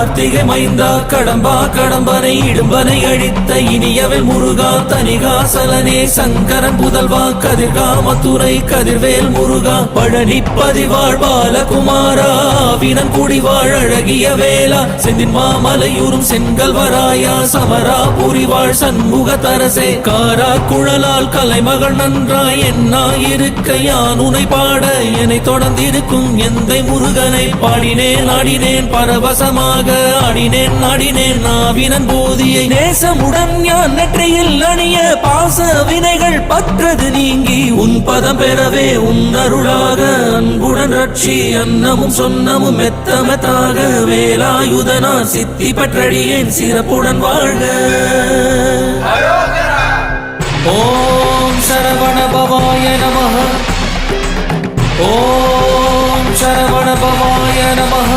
கார்த்திகை மைந்தா கடம்பா கடம்பனை இடும்பனை அழித்த இனியவள் முருகா தனிகாசலனே சங்கரன் புதல்வா கதிர்காமத்துறை கதிர்வேல் முருகா பழனி பதிவாழ் பாலகுமாரா வினன் குடிவாழ் அழகிய வேளா செந்தின் மாமலையூரும் செங்கல்வராயா சமரா புரிவாழ் சண்முக தரசே காரா குழலால் கலைமகள் நன்றாய் என்னாயிருக்க யான் உனை பாட என்னை தொடர்ந்திருக்கும் எந்தை முருகனை பாடினேன் ஆடினேன் பரவசமாக ஆடினேன் ஆடினேன் நாவினன் போதியை நேசமுடன் யான் நெற்றியில் அணிய பாச வினைகள் பற்றது நீங்கி உன் பதம் பெறவே உன் அருளாக அன்புடன் ரட்சி அன்னமும் சொன்னமும் மெத்தமெத்தாக வேலாயுதனா சித்தி பற்றடியேன் சிறப்புடன் வாழ்க. ஓம் சரவண பவாய நமः. ஓம் சரவண பவாய நமः.